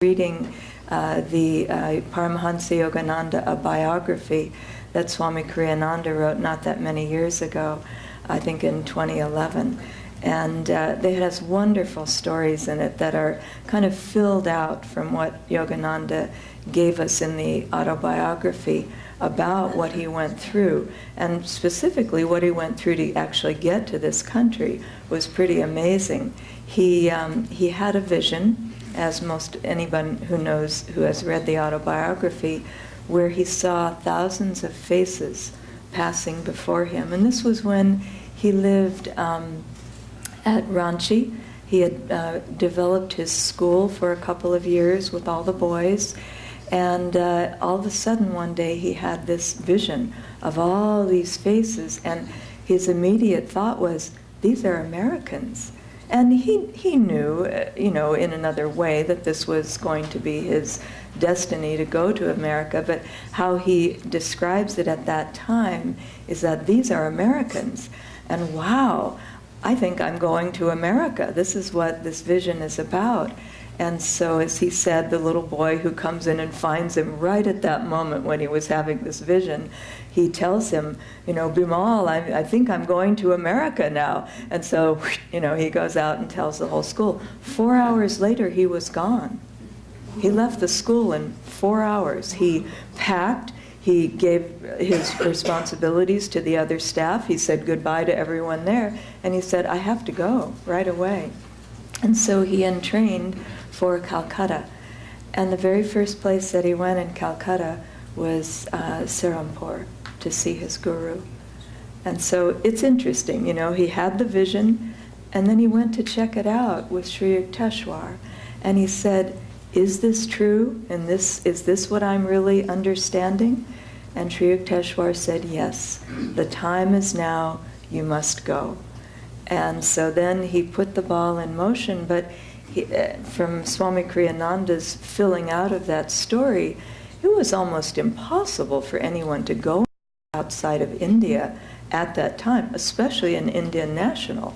reading the Paramhansa Yogananda, a biography that Swami Kriyananda wrote not that many years ago, I think in 2011. And it has wonderful stories in it that are kind of filled out from what Yogananda gave us in the autobiography about what he went through. And specifically what he went through to actually get to this country was pretty amazing. He had a vision, as most anyone who knows, who has read the autobiography, where he saw thousands of faces passing before him. And this was when he lived at Ranchi. He had developed his school for a couple of years with all the boys. And all of a sudden one day he had this vision of all these faces, and his immediate thought was, these are Americans. And he knew, in another way that this was going to be his destiny to go to America, but how he describes it at that time is that these are Americans. And wow, I think I'm going to America. This is what this vision is about. And so, as he said, the little boy who comes in and finds him right at that moment when he was having this vision, he tells him, Bimal, I think I'm going to America now. And so, he goes out and tells the whole school. 4 hours later, he was gone. He left the school in 4 hours. He packed. He gave his responsibilities to the other staff. He said goodbye to everyone there. And he said, I have to go right away. And so he entrained for Calcutta. And the very first place that he went in Calcutta was Serampore, to see his guru. And so it's interesting, he had the vision, and then he went to check it out with Sri Yukteswar. And he said, is this true? And is this what I'm really understanding? And Sri Yukteswar said, yes, the time is now, you must go. And so then he put the ball in motion, but from Swami Kriyananda's filling out of that story, it was almost impossible for anyone to go outside of India at that time, especially an Indian national.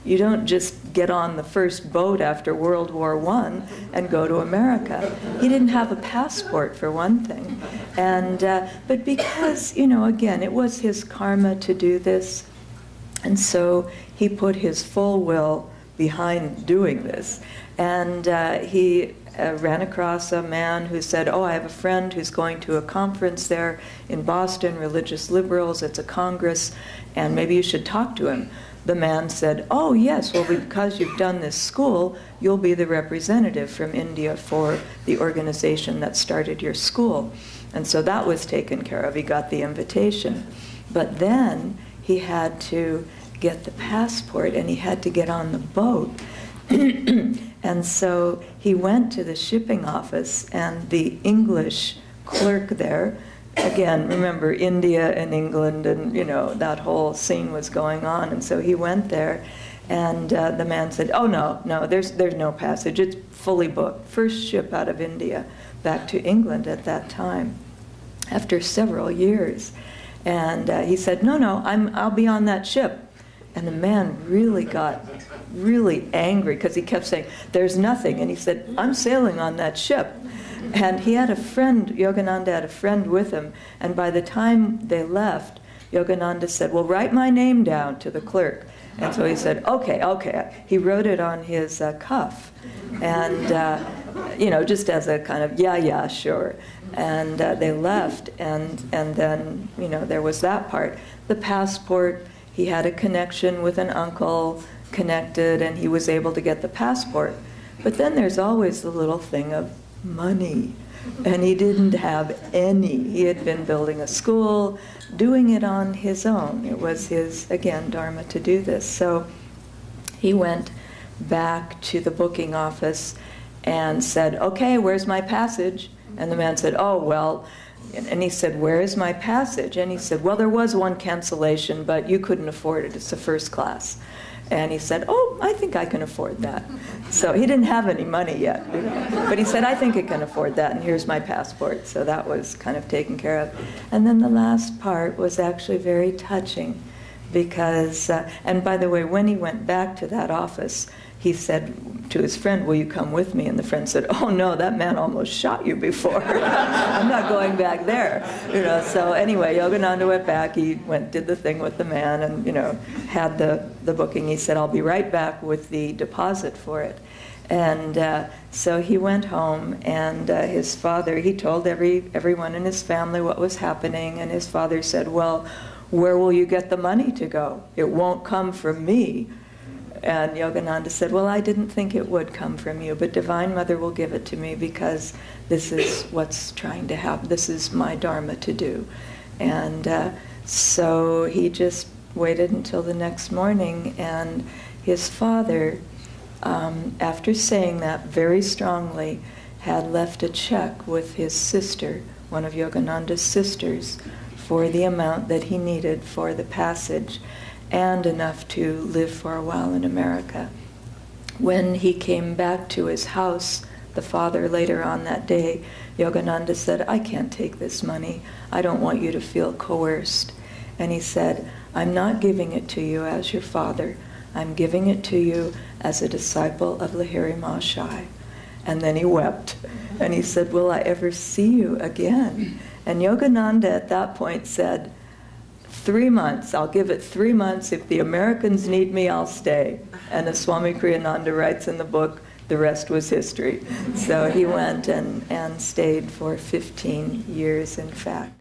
You don't just get on the first boat after World War I and go to America. He didn't have a passport, for one thing. And but because, again, it was his karma to do this, and so he put his full will behind doing this. And he ran across a man who said, I have a friend who's going to a conference there in Boston, religious liberals, it's a congress, and maybe you should talk to him. The man said, yes, well, because you've done this school, you'll be the representative from India for the organization that started your school. And so that was taken care of. He got the invitation. But then he had to get the passport, and he had to get on the boat. And so he went to the shipping office, and the English clerk there, again, remember India and England, and that whole scene was going on. And so he went there, and the man said, no, there's no passage. It's fully booked. First ship out of India back to England at that time, after several years. And he said, no, I'll be on that ship. And the man really got really angry because he kept saying, there's nothing. And he said, I'm sailing on that ship. And he had a friend, Yogananda had a friend with him. And by the time they left, Yogananda said, well, write my name down to the clerk. And so he said, okay. He wrote it on his cuff. And, just as a kind of, yeah, sure. And they left. And then, there was that part. The passport, he had a connection with an uncle, connected, and he was able to get the passport. But then there's always the little thing of money. And he didn't have any. He had been building a school, doing it on his own. It was his, again, dharma to do this. So he went back to the booking office and said, okay, where's my passage? And the man said, and he said, where is my passage? And he said, well, there was one cancellation, but you couldn't afford it. It's a first class. And he said, I think I can afford that. So he didn't have any money yet, but he said, I think I can afford that, and here's my passport. So that was kind of taken care of. And then the last part was actually very touching because, and by the way, when he went back to that office, he said to his friend, will you come with me? And the friend said, oh no, that man almost shot you before. I'm not going back there. So anyway, Yogananda went back. He did the thing with the man and, had the booking. He said, I'll be right back with the deposit for it. And so he went home, and his father, he told everyone in his family what was happening, and his father said, well, where will you get the money to go? It won't come from me. And Yogananda said, well, I didn't think it would come from you, but Divine Mother will give it to me because this is what's trying to happen. This is my dharma to do. And so he just waited until the next morning, and his father, after saying that very strongly, had left a check with his sister, one of Yogananda's sisters, for the amount that he needed for the passage and enough to live for a while in America. When he came back to his house, the father later on that day, Yogananda said, I can't take this money. I don't want you to feel coerced. And he said, I'm not giving it to you as your father. I'm giving it to you as a disciple of Lahiri Mahashai. And then he wept. And he said, will I ever see you again? And Yogananda at that point said, 3 months, I'll give it 3 months. If the Americans need me, I'll stay. And as Swami Kriyananda writes in the book, the rest was history. So he went and stayed for 15 years, in fact.